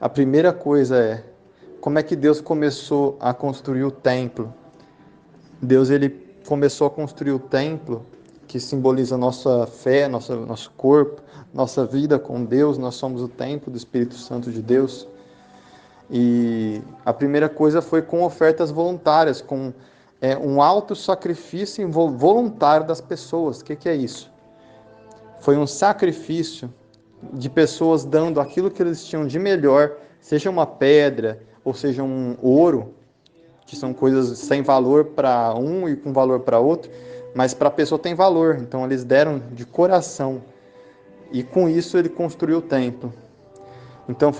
A primeira coisa é como é que Deus começou a construir o templo. Deus ele começou a construir o templo, que simboliza nossa fé, nosso corpo, nossa vida com Deus. Nós somos o templo do Espírito Santo de Deus. E a primeira coisa foi com ofertas voluntárias, com um alto sacrifício voluntário das pessoas. O que é isso? Foi um sacrifício de pessoas dando aquilo que eles tinham de melhor, seja uma pedra ou seja um ouro, que são coisas sem valor para um e com valor para outro, mas para a pessoa tem valor. Então eles deram de coração e com isso ele construiu o templo. Então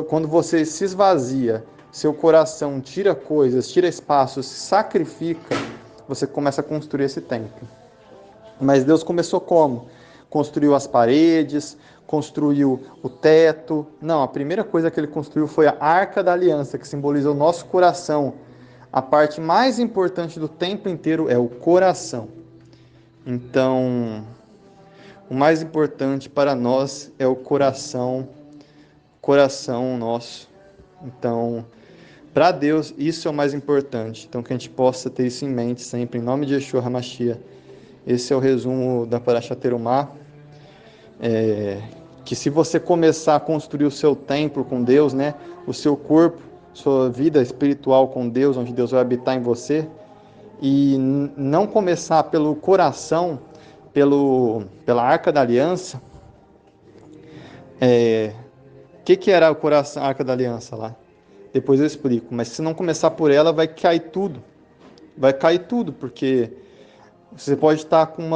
quando você se esvazia, seu coração tira coisas, tira espaço, se sacrifica, você começa a construir esse templo. Mas Deus começou como? Construiu as paredes, construiu o teto. Não, a primeira coisa que ele construiu foi a Arca da Aliança, que simboliza o nosso coração. A parte mais importante do templo inteiro é o coração. Então, o mais importante para nós é o coração nosso. Então, para Deus, isso é o mais importante. Então, que a gente possa ter isso em mente sempre, em nome de Yeshua HaMashiach. Esse é o resumo da Parashat Terumá. Que se você começar a construir o seu templo com Deus, né, o seu corpo, sua vida espiritual com Deus, onde Deus vai habitar em você, e não começar pelo coração, pela Arca da Aliança. Que era o coração, a Arca da Aliança lá? Depois eu explico. Mas se não começar por ela, vai cair tudo. Vai cair tudo, porque você pode estar com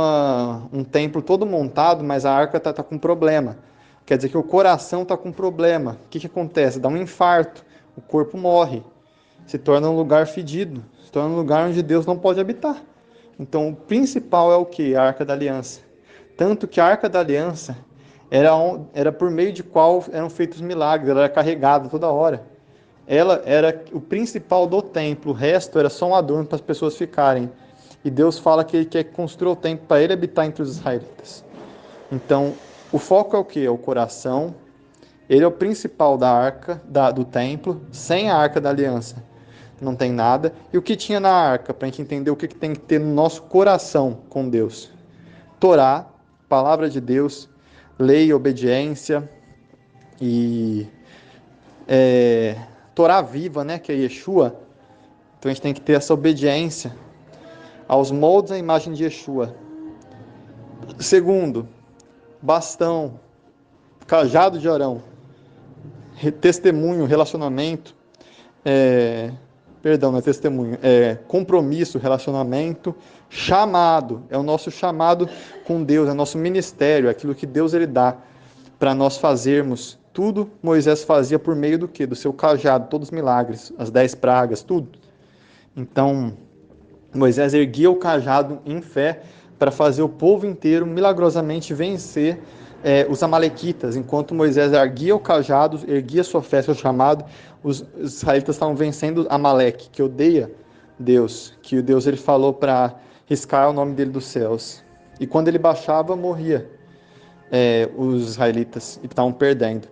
um templo todo montado, mas a arca está com problema. Quer dizer que o coração está com problema. O que acontece? Dá um infarto, o corpo morre, se torna um lugar fedido, se torna um lugar onde Deus não pode habitar. Então, o principal é o que? A Arca da Aliança. Tanto que a Arca da Aliança era por meio de qual eram feitos milagres, ela era carregada toda hora. Ela era o principal do templo, o resto era só um adorno para as pessoas ficarem. E Deus fala que ele quer construir o templo para ele habitar entre os israelitas. Então, o foco é o que? É o coração. Ele é o principal da arca, do templo. Sem a Arca da Aliança não tem nada. E o que tinha na arca, para a gente entender o que tem que ter no nosso coração com Deus? Torá, palavra de Deus, lei, obediência e Torá viva, né, que é Yeshua. Então a gente tem que ter essa obediência aos moldes da imagem de Yeshua. Segundo, bastão, cajado de Arão, testemunho, relacionamento, não é testemunho, compromisso, relacionamento, chamado, é o nosso chamado com Deus, é o nosso ministério, é aquilo que Deus ele dá para nós fazermos. Tudo Moisés fazia por meio do quê? Do seu cajado, todos os milagres, as 10 pragas, tudo. Então, Moisés erguia o cajado em fé para fazer o povo inteiro milagrosamente vencer os amalequitas. Enquanto Moisés erguia o cajado, erguia sua fé, seu chamado, os israelitas estavam vencendo Amaleque, que odeia Deus, que o Deus ele falou para riscar o nome dele dos céus. E quando ele baixava, morria os israelitas e estavam perdendo.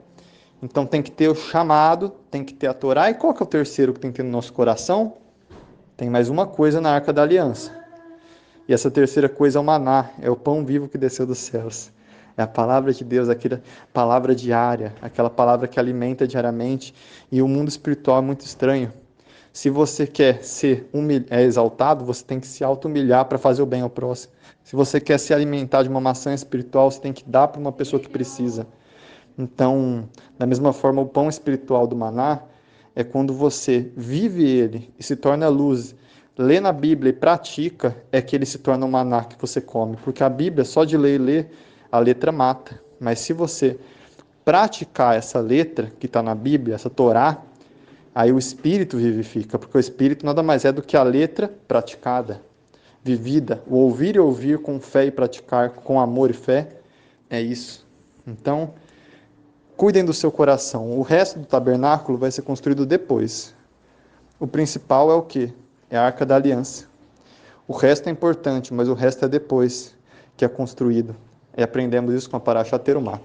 Então tem que ter o chamado, tem que ter a Torá. E qual que é o terceiro que tem que ter no nosso coração? Tem mais uma coisa na Arca da Aliança. E essa terceira coisa é o maná, é o pão vivo que desceu dos céus. É a palavra de Deus, aquela palavra diária, aquela palavra que alimenta diariamente. E o mundo espiritual é muito estranho. Se você quer ser exaltado, você tem que se auto-humilhar para fazer o bem ao próximo. Se você quer se alimentar de uma maçã espiritual, você tem que dar para uma pessoa que precisa. Então, da mesma forma, o pão espiritual do maná é quando você vive ele e se torna luz, lê na Bíblia e pratica, é que ele se torna o maná que você come. Porque a Bíblia, só de ler e ler, a letra mata. Mas se você praticar essa letra que está na Bíblia, essa Torá, aí o Espírito vivifica. Porque o Espírito nada mais é do que a letra praticada, vivida. O ouvir e ouvir com fé e praticar com amor e fé, é isso. Então, cuidem do seu coração. O resto do tabernáculo vai ser construído depois. O principal é o quê? É a Arca da Aliança. O resto é importante, mas o resto é depois que é construído. E aprendemos isso com a Parashat Terumá.